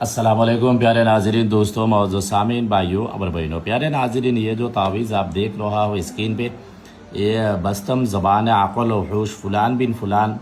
अस्सलामुअलैकुम प्यारे नाजरीन, दोस्तों, मौजूद सामीन, भाइयों और बहनों। प्यारे नाजरीन, ये जो तावीज़ आप देख रहा हो स्क्रीन पे, ये बस्तम ज़बान अक़ल व होश फ़ुलान बिन फ़ुलान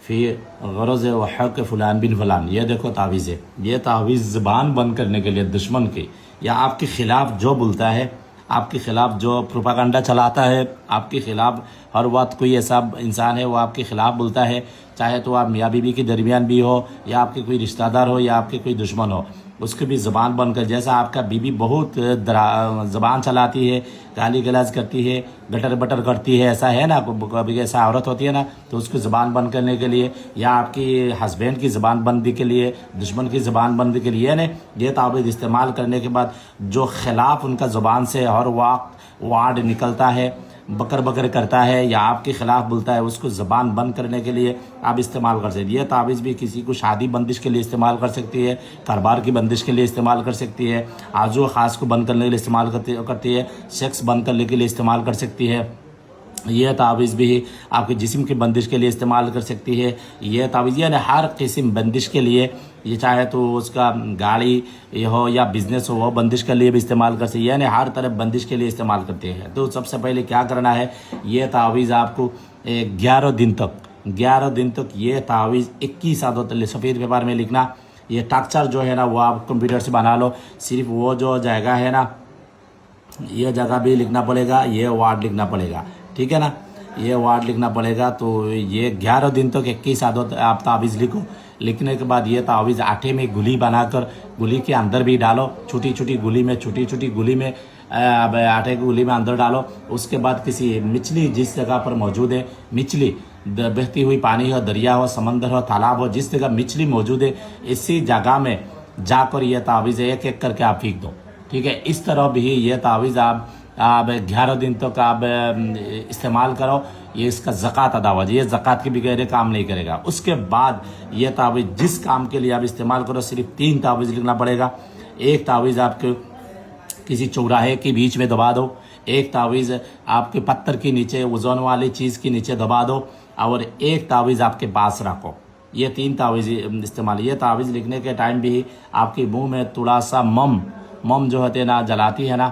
फ़ी गरज़ व हक़ फ़ुलान बिन फ़ुलान, ये देखो तावीज़ है। ये तावीज़ ज़बान बंद करने के लिए दुश्मन की या आपके ख़िलाफ़ जो बोलता है, आपके ख़िलाफ़ जो प्रोपागंडा चलाता है, आपके ख़िलाफ़ हर वक्त कोई ऐसा इंसान है वो आपके ख़िलाफ़ बोलता है, चाहे तो आप मियाँ बीवी के दरमियान भी हो या आपके कोई रिश्तेदार हो या आपके कोई दुश्मन हो, उसकी भी ज़बान बंद कर। जैसा आपका बीवी बहुत ज़बान चलाती है, गाली गलौज करती है, गटर बटर करती है, ऐसा है ना, कभी ऐसा औरत होती है ना, तो उसकी ज़बान बंद करने के लिए या आपकी हस्बैंड की ज़बान बंदी के लिए, दुश्मन की ज़बान बंदी के लिए ने ये तावीज़ इस्तेमाल करने के बाद जो खिलाफ उनका ज़बान से हर वक्त वार्ड निकलता है, बकर बकर करता है या आपके ख़िलाफ़ बोलता है, उसको ज़बान बंद करने के लिए आप इस्तेमाल कर सकते हैं। ये तावीज़ भी किसी को शादी बंदिश के लिए इस्तेमाल कर सकती है, कारोबार की बंदिश के लिए इस्तेमाल कर सकती है, आज़ू ख़ास को बंद करने के लिए इस्तेमाल करती है, सेक्स बंद करने के लिए इस्तेमाल कर सकती है। यह तावीज़ भी आपके जिस्म की बंदिश के लिए इस्तेमाल कर सकती है। यह तावीज़ यानी हर किस्म बंदिश के लिए, ये चाहे तो उसका गाड़ी हो या बिज़नेस हो, वो बंदिश के लिए भी इस्तेमाल कर सकती है, यानी हर तरफ बंदिश के लिए इस्तेमाल करते हैं। तो सबसे पहले क्या करना है, ये तावीज़ आपको 11 दिन तक ये तावीज़ 21 आदत सफ़ेद पेपर में लिखना। ये टक्चर जो है ना वो आप कंप्यूटर से बना लो, सिर्फ वो जो जगह है ना, ये जगह भी लिखना पड़ेगा, ये वार्ड लिखना पड़ेगा, ठीक है ना, ये वार्ड लिखना पड़ेगा। तो ये 11 दिन तक 21 आदत आप तावीज़ लिखो। लिखने के बाद ये तावीज़ आटे में गुली बनाकर गुली के अंदर भी डालो, छोटी छोटी गुली में अब आटे की गुली में अंदर डालो। उसके बाद किसी मछली जिस जगह पर मौजूद है, मछली बहती हुई पानी हो, दरिया हो, समंदर हो, तालाब हो, जिस जगह मछली मौजूद है, इसी जगह में जाकर ये तावीज़ एक एक करके आप फेंक दो, ठीक है। इस तरह भी ये तावीज़ आप 11 दिन तक आप इस्तेमाल करो। ये इसका ज़कात अदा हो जाए, ये ज़कात के बगैर काम नहीं करेगा। उसके बाद ये तावीज़ जिस काम के लिए आप इस्तेमाल करो, सिर्फ 3 तावीज़ लिखना पड़ेगा। एक तावीज़ आपके किसी चौराहे के बीच में दबा दो, एक तावीज़ आपके पत्थर के नीचे, वजन वाली चीज़ के नीचे दबा दो, और एक तावीज़ आपके पास रखो। ये 3 तावीज़ इस्तेमाल। ये तावीज़ लिखने के टाइम भी आपके मुंह में थोड़ा सा मम जो होते ना, जलाती है ना,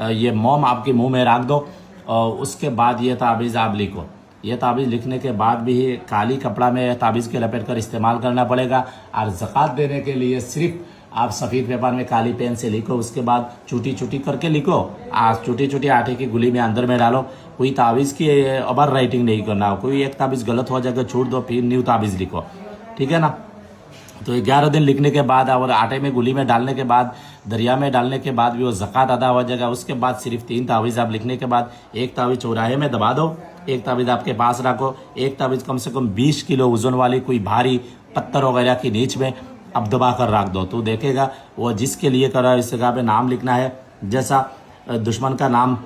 ये मोम आपके मुंह में रख दो, और उसके बाद ये तावीज़ आप लिखो। ये तावीज़ लिखने के बाद भी काली कपड़ा में तावीज़ के लपेट कर इस्तेमाल करना पड़ेगा। और ज़कात देने के लिए सिर्फ आप सफ़ेद पेपर में काली पेन से लिखो, उसके बाद छोटी छोटी करके लिखो, छोटी छोटी आटे की गुली में अंदर में डालो। कोई तावीज़ की ओवर राइटिंग नहीं करना, कोई एक तावीज़ गलत हो जाएगा छोड़ दो, फिर न्यू तावीज़ लिखो, ठीक है ना। तो 11 दिन लिखने के बाद और आटे में गुली में डालने के बाद, दरिया में डालने के बाद भी वो ज़कात अदा हो जाएगा। उसके बाद सिर्फ 3 तावीज़ आप लिखने के बाद, एक तावीज़ चौराहे में दबा दो, एक तावीज़ आपके पास रखो, एक तावीज़ कम से कम 20 किलो वजन वाली कोई भारी पत्थर वगैरह की नीच में अब दबा कर रख दो। तो देखेगा वो जिसके लिए कर रहा है, इस जगह पे नाम लिखना है, जैसा दुश्मन का नाम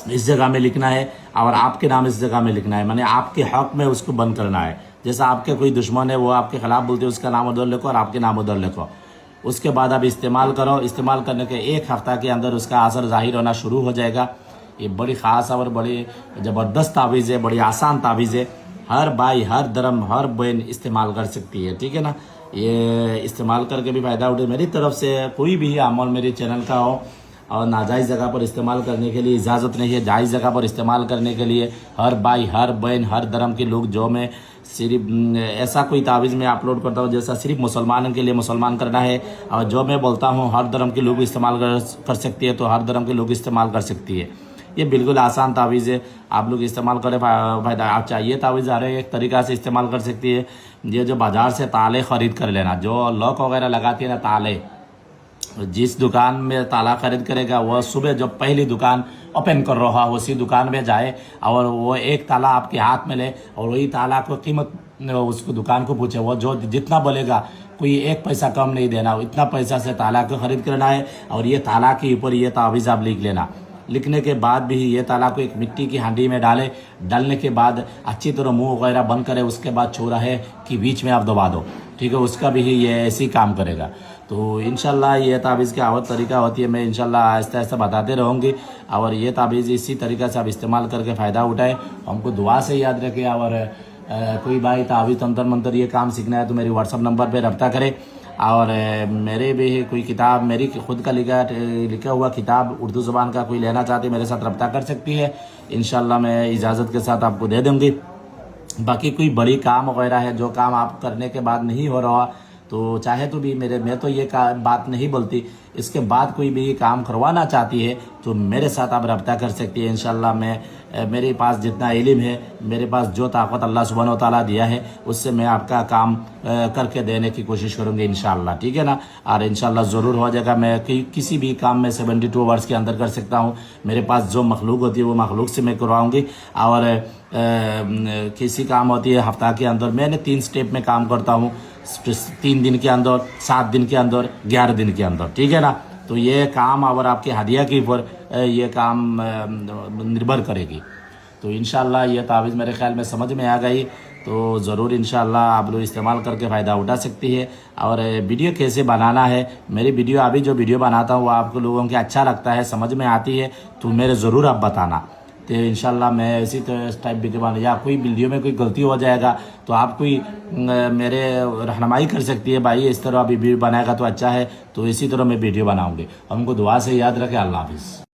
इस जगह में लिखना है और आपके नाम इस जगह में लिखना है, माने आपके हक में उसको बंद करना है। जैसा आपके कोई दुश्मन है वो आपके खिलाफ बोलते हैं, उसका नाम उधर लिखो और आपके नाम उधर लिखो। उसके बाद आप इस्तेमाल करो। इस्तेमाल करने के 1 हफ्ता के अंदर उसका असर जाहिर होना शुरू हो जाएगा। ये बड़ी ख़ास और बड़ी ज़बरदस्त तावीज़ है, बड़ी आसान तावीज़ है। हर भाई, हर धर्म, हर बहन इस्तेमाल कर सकती है, ठीक है ना। ये इस्तेमाल करके भी फ़ायदा उठे। मेरी तरफ से कोई भी अमल मेरे चैनल का हो और नाजायज़ जगह पर इस्तेमाल करने के लिए इजाज़त नहीं है। जायज़ जगह पर इस्तेमाल करने के लिए हर भाई, हर बहन, हर धर्म के लोग, जो मैं सिर्फ ऐसा कोई तावीज़ में अपलोड करता हूँ जैसा सिर्फ मुसलमान के लिए मुसलमान करना है, और जो मैं बोलता हूँ हर धर्म के लोग इस्तेमाल कर सकती है, तो हर धर्म के लोग इस्तेमाल कर सकती है। ये बिल्कुल आसान तावीज़ है, आप लोग इस्तेमाल करें, फ़ायदा आप चाहिए। तावीज़ हर एक तरीक़ा से इस्तेमाल कर सकती है। ये जो बाज़ार से ताले ख़रीद कर लेना, जो लॉक वगैरह लगाती है ना ताले, जिस दुकान में ताला खरीद करेगा वह सुबह जब पहली दुकान ओपन कर रहा है उसी दुकान में जाए और वो एक ताला आपके हाथ में ले और वही ताला को कीमत उसको दुकान को पूछे, वो जो जितना बोलेगा, कोई 1 पैसा कम नहीं देना, इतना पैसा से ताला को खरीद करना है और ये ताला के ऊपर ये तावीज़ आप लिख लेना। लिखने के बाद भी ये ताला को एक मिट्टी की हांडी में डालने के बाद अच्छी तरह मुंह वगैरह बंद करे। उसके बाद चौराहे के बीच में आप दबा दो, ठीक है। उसका भी ये ऐसे ही काम करेगा। तो इंशाल्लाह ये तावीज़ की और तरीका होती है, मैं इंशाल्लाह आहिस्ता आहिस्ता बताते रहूँगी। और ये तावीज़ इसी तरीक़ा से आप इस्तेमाल करके फ़ायदा उठाएँ। हमको दुआ से याद रखें। और कोई भाई तावीज़ तंत्र मंत्र ये काम सीखना है तो मेरी व्हाट्सअप नंबर पर रब्ता करें। और मेरे भी कोई किताब मेरी खुद का लिखा हुआ किताब उर्दू ज़बान का कोई लेना चाहती मेरे साथ रब्ता कर सकती है। इंशाल्लाह मैं इजाज़त के साथ आपको दे दूँगी। बाकी कोई बड़ी काम वगैरह है जो काम आप करने के बाद नहीं हो रहा तो चाहे तो भी मैं तो ये बात नहीं बोलती, इसके बाद कोई भी काम करवाना चाहती है तो मेरे साथ आप रब्ता कर सकती है। इंशाल्लाह मेरे पास जितना इल्म है, मेरे पास जो ताकत अल्लाह सुब्हानहू व तआला दिया है उससे मैं आपका काम करके देने की कोशिश करूँगी इंशाल्लाह, ठीक है ना। और इंशाल्लाह ज़रूर हो जाएगा। मैं किसी भी काम में 72 आवर्स के अंदर कर सकता हूँ। मेरे पास जो मखलूक होती है वो मखलूक से मैं करवाऊँगी। और किसी काम होती है हफ्ता के अंदर, मैंने 3 स्टेप में काम करता हूँ, 3 दिन के अंदर, 7 दिन के अंदर, 11 दिन के अंदर, ठीक है ना। तो ये काम और आपके हदिया के ऊपर ये काम निर्भर करेगी। तो इंशाल्लाह ये तावीज़ मेरे ख्याल में समझ में आ गई तो ज़रूर इंशाल्लाह आप लोग इस्तेमाल करके फ़ायदा उठा सकती है। और वीडियो कैसे बनाना है, मेरी वीडियो अभी जो वीडियो बनाता हूँ वो आपको लोगों के अच्छा लगता है, समझ में आती है तो मेरे ज़रूर आप बताना। तो इंशाल्लाह मैं इसी टाइप वीडियो बना, या कोई वीडियो में कोई गलती हो जाएगा तो आप कोई मेरे रहनुमाई कर सकती है, भाई इस तरह वीडियो बनाएगा तो अच्छा है, तो इसी तरह मैं वीडियो बनाऊँगी। हमको दुआ से याद रखें। अल्लाह हाफिज़।